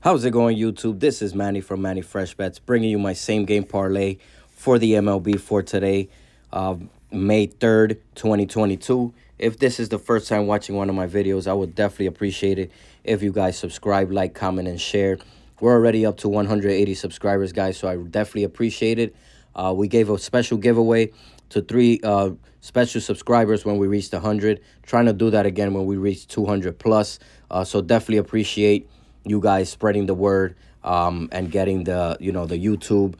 How's it going, YouTube? This is Manny from Manny Fresh Bets, bringing you my same game parlay for the MLB for today, uh, May 3rd, 2022. If this is the first time watching one of my videos, I would definitely appreciate it if you guys subscribe, like, comment, and share. We're already up to 180 subscribers, guys, so I definitely appreciate it. We gave a special giveaway to three special subscribers when we reached 100. Trying to do that again when we reach 200 plus. So definitely appreciate you guys spreading the word and getting the YouTube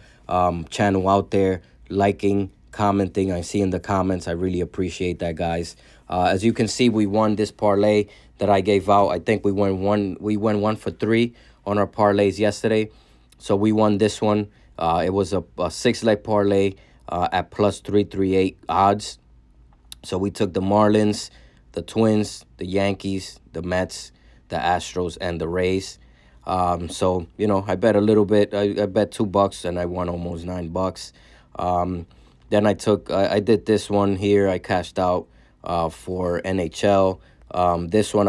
channel out there, liking, commenting. I see in the comments. I really appreciate that, guys. As you can see, we won this parlay that I gave out. I think we went one for three on our parlays yesterday. So we won this one. It was a six-leg parlay at plus 338 odds. So we took the Marlins, the Twins, the Yankees, the Mets, the Astros, and the Rays. So, I bet a little bit. I bet $2 and I won almost $9. Then I did this one here. I cashed out for NHL. This one,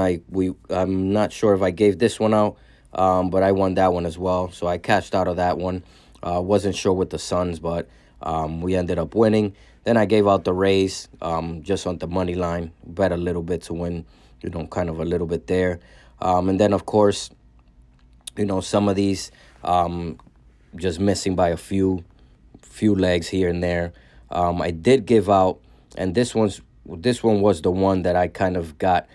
I'm not sure if I gave this one out, but I won that one as well. So I cashed out of that one. Wasn't sure with the Suns, but we ended up winning. Then I gave out the Rays just on the money line. Bet a little bit to win, kind of a little bit there. And then, of course, some of these just missing by a few legs here and there. I did give out, and this one was the one that I kind of got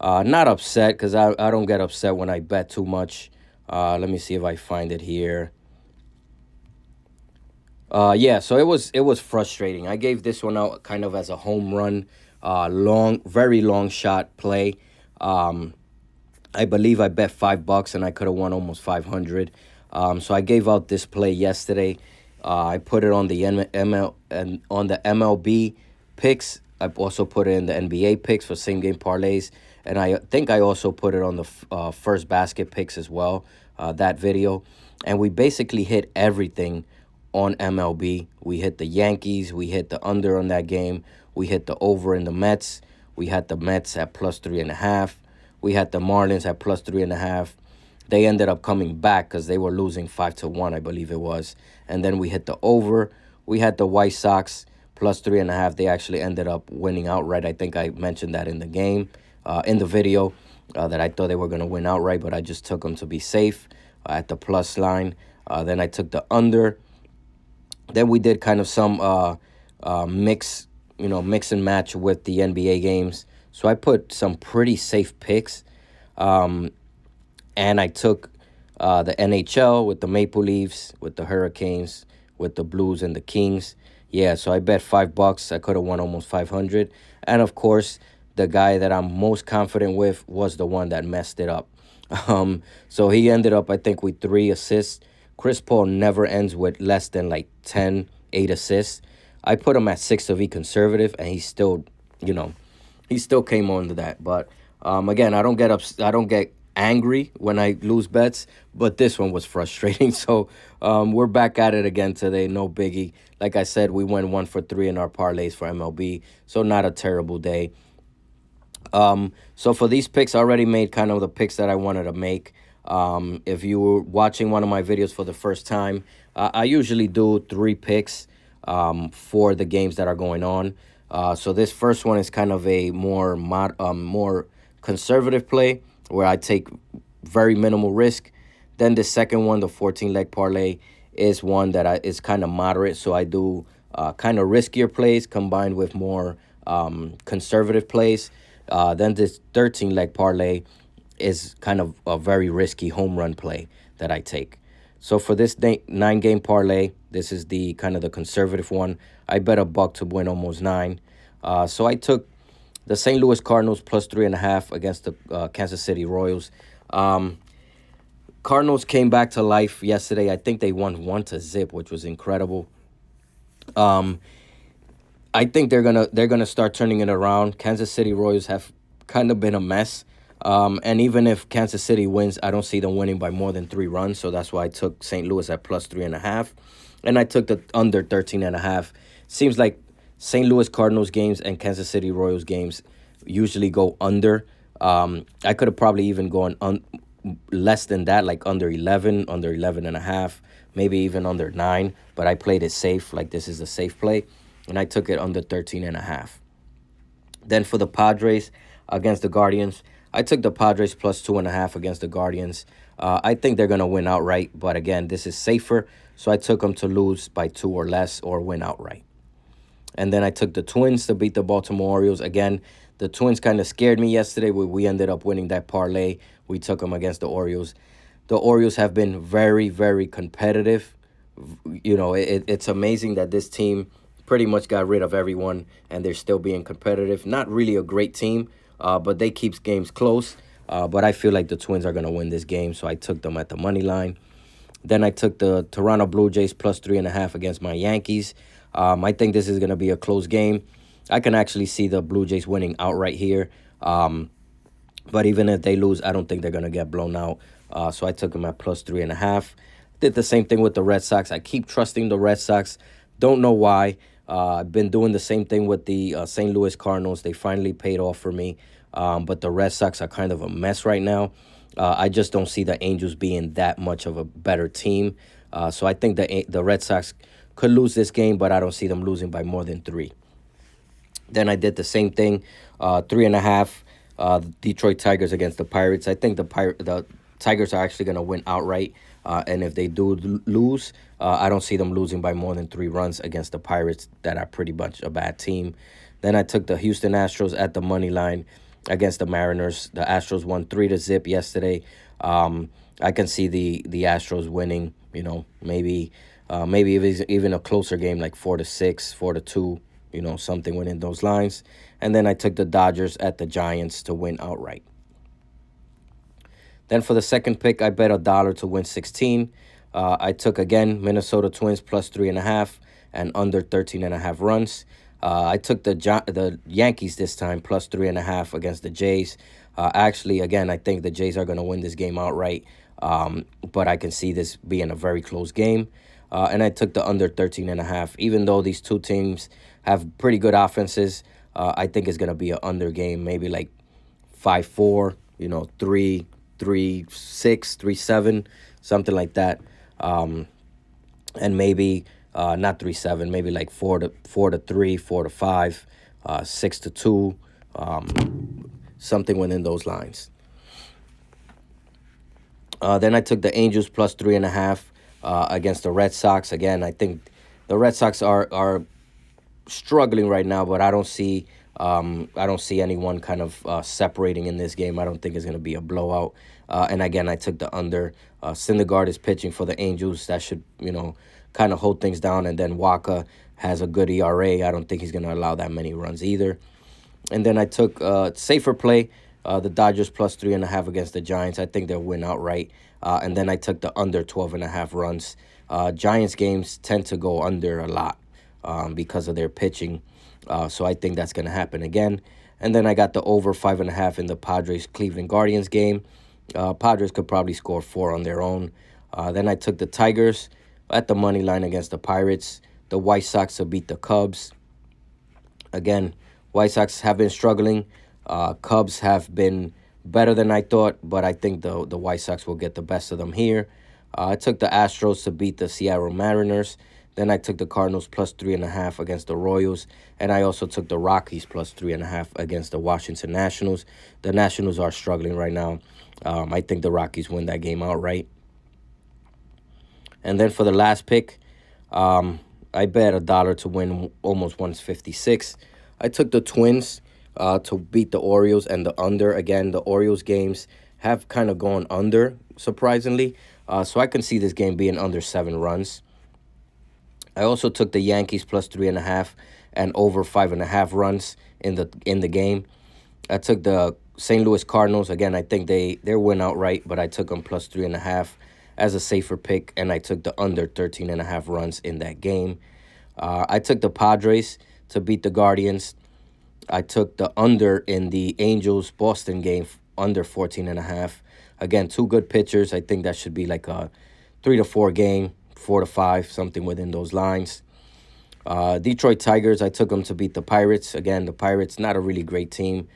not upset, because I don't get upset when I bet too much. Let me see if I find it here. Yeah, so it was frustrating. I gave this one out kind of as a home run, very long shot play. I believe I bet $5 and I could have won almost 500. So I gave out this play yesterday. I put it on the on the MLB picks. I also put it in the NBA picks for same game parlays, and I think I also put it on the first basket picks as well. That video, and we basically hit everything on MLB. We hit the Yankees. We hit the under on that game. We hit the over in the Mets. We had the Mets at plus 3.5. We had the Marlins at plus 3.5. They ended up coming back because they were losing 5-1, I believe it was. And then we hit the over. We had the White Sox plus 3.5. They actually ended up winning outright. I think I mentioned that in the game, in the video, that I thought they were going to win outright, but I just took them to be safe at the plus line. Then I took the under. Then we did kind of some mix and match with the NBA games. So I put some pretty safe picks. And I took the NHL with the Maple Leafs, with the Hurricanes, with the Blues and the Kings. Yeah, so I bet $5. I could have won almost 500. And, of course, the guy that I'm most confident with was the one that messed it up. So he ended up, I think, with 3 assists. Chris Paul never ends with less than like 8 assists. I put him at 6 to be conservative, and he still came on to that. But again, I don't get angry when I lose bets, but this one was frustrating. So we're back at it again today. No biggie. Like I said, we went 1 for 3 in our parlays for MLB, so not a terrible day. So for these picks, I already made kind of the picks that I wanted to make. If you were watching one of my videos for the first time, I usually do 3 picks for the games that are going on. So this first one is kind of a more conservative play where I take very minimal risk. Then the second one, the 14-leg parlay, is one that is kind of moderate. So I do kind of riskier plays combined with more conservative plays. Then this 13-leg parlay is kind of a very risky home run play that I take. So for this 9-game parlay, this is the kind of the conservative one. I bet $1 to win almost 9. So I took the St. Louis Cardinals plus 3.5 against the Kansas City Royals. Cardinals came back to life yesterday. I think they won 1-0, which was incredible. I think they're gonna start turning it around. Kansas City Royals have kind of been a mess. And even if Kansas City wins, I don't see them winning by more than 3 runs. So that's why I took St. Louis at plus 3.5. And I took the under 13.5. Seems like St. Louis Cardinals games and Kansas City Royals games usually go under. I could have probably even gone less than that, like under 11 and a half, maybe even under 9. But I played it safe, like this is a safe play, and I took it under 13 and a half. Then for the Padres against the Guardians, I took the Padres plus 2.5 against the Guardians. I think they're going to win outright, but again, this is safer, so I took them to lose by 2 or less or win outright. And then I took the Twins to beat the Baltimore Orioles. Again, the Twins kind of scared me yesterday. We ended up winning that parlay. We took them against the Orioles. The Orioles have been very, very competitive. You know, it's amazing that this team pretty much got rid of everyone, and they're still being competitive. Not really a great team, but they keep games close. But I feel like the Twins are going to win this game, so I took them at the money line. Then I took the Toronto Blue Jays plus 3.5 against my Yankees. I think this is going to be a close game. I can actually see the Blue Jays winning outright here. But even if they lose, I don't think they're going to get blown out. So I took them at plus 3.5. Did the same thing with the Red Sox. I keep trusting the Red Sox. Don't know why. I've been doing the same thing with the St. Louis Cardinals. They finally paid off for me. But the Red Sox are kind of a mess right now. I just don't see the Angels being that much of a better team. So I think the Red Sox could lose this game, but I don't see them losing by more than 3. Then I did the same thing, 3.5, Detroit Tigers against the Pirates. I think the Tigers are actually going to win outright. And if they do lose, I don't see them losing by more than 3 runs against the Pirates that are pretty much a bad team. Then I took the Houston Astros at the money line against the Mariners. The Astros won 3-0 yesterday. I can see the Astros winning, you know, maybe even a closer game like 4-6, 4-2, you know, something within those lines. And then I took the Dodgers at the Giants to win outright. Then for the second pick, I bet $1 to win 16. I took, again, Minnesota Twins plus 3.5 and under 13.5 runs. I took the Yankees this time plus 3.5 against the Jays. Actually, again, I think the Jays are going to win this game outright. But I can see this being a very close game. And I took the under 13.5. Even though these two teams have pretty good offenses, I think it's going to be an under game, maybe like 5-4, you know, 3-6, 3-7, something like that. And maybe not 3-7, maybe like 4-3, 4-5, 6-2, something within those lines. Then I took the Angels plus 3.5 against the Red Sox. Again, I think the Red Sox are struggling right now, but I don't see anyone kind of separating in this game. I don't think it's going to be a blowout. And again, I took the under. Syndergaard is pitching for the Angels. That should, you know, kind of hold things down. And then Waka has a good ERA. I don't think he's going to allow that many runs either. And then I took safer play, the Dodgers plus 3.5 against the Giants. I think they'll win outright. And then I took the under 12.5 runs. Giants games tend to go under a lot because of their pitching. So I think that's going to happen again. And then I got the over 5.5 in the Padres-Cleveland Guardians game. Padres could probably score 4 on their own. Then I took the Tigers at the money line against the Pirates. The White Sox to beat the Cubs. Again, White Sox have been struggling. Cubs have been better than I thought, but I think the White Sox will get the best of them here. I took the Astros to beat the Seattle Mariners. Then I took the Cardinals plus 3.5 against the Royals. And I also took the Rockies plus 3.5 against the Washington Nationals. The Nationals are struggling right now. I think the Rockies win that game outright. And then for the last pick, I bet $1 to win almost 156. I took the Twins to beat the Orioles and the under. Again, the Orioles games have kind of gone under, surprisingly. So I can see this game being under 7 runs. I also took the Yankees plus 3.5 and over 5.5 runs in the game. I took the St. Louis Cardinals. Again, I think they're win outright, but I took them plus 3.5 as a safer pick, and I took the under 13.5 runs in that game. I took the Padres to beat the Guardians. I took the under in the Angels-Boston game, under 14.5. Again, 2 good pitchers. I think that should be like a 3-4 game, 4-5, something within those lines. Detroit Tigers, I took them to beat the Pirates. Again, the Pirates, not a really great team.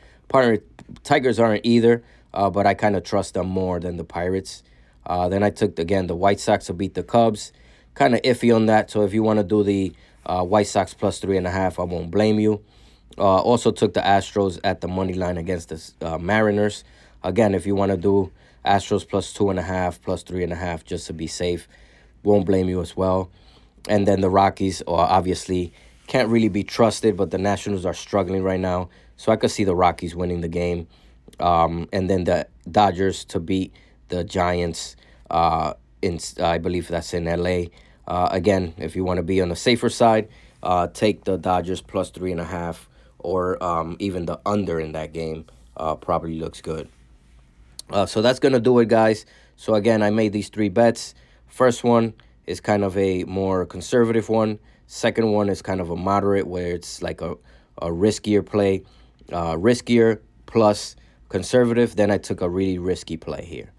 Tigers aren't either, but I kind of trust them more than the Pirates. Then I took, again, the White Sox to beat the Cubs. Kind of iffy on that, so if you want to do the White Sox plus 3.5, I won't blame you. Also took the Astros at the money line against the Mariners. Again, if you want to do Astros plus 2.5, plus 3.5, just to be safe, won't blame you as well. And then the Rockies, obviously, can't really be trusted, but the Nationals are struggling right now. So I could see the Rockies winning the game. And then the Dodgers to beat the Giants, I believe that's in LA. Again, if you want to be on the safer side, take the Dodgers plus 3.5, or even the under in that game probably looks good. So that's going to do it, guys. So again, I made these 3 bets. First one is kind of a more conservative one. Second one is kind of a moderate, where it's like a riskier play. Riskier plus conservative. Then I took a really risky play here.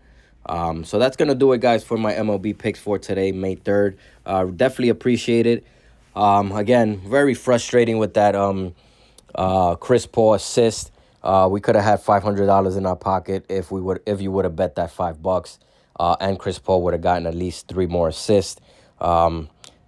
So that's going to do it, guys, for my MLB picks for today, May 3rd. Definitely appreciate it. Again, very frustrating with that Chris Paul assist. We could have had $500 in our pocket if you would have bet that $5, and Chris Paul would have gotten at least 3 more assists.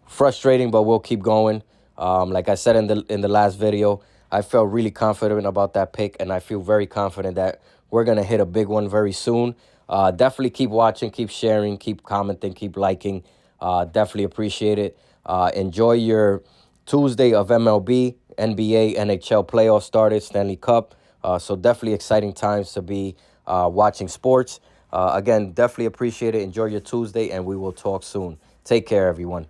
Frustrating, but we'll keep going. Like I said in the last video, I felt really confident about that pick, and I feel very confident that we're gonna hit a big one very soon. Definitely keep watching, keep sharing, keep commenting, keep liking. Definitely appreciate it. Enjoy your Tuesday of MLB, NBA, NHL playoffs started, Stanley Cup. So definitely exciting times to be watching sports. Again, definitely appreciate it. Enjoy your Tuesday, and we will talk soon. Take care, everyone.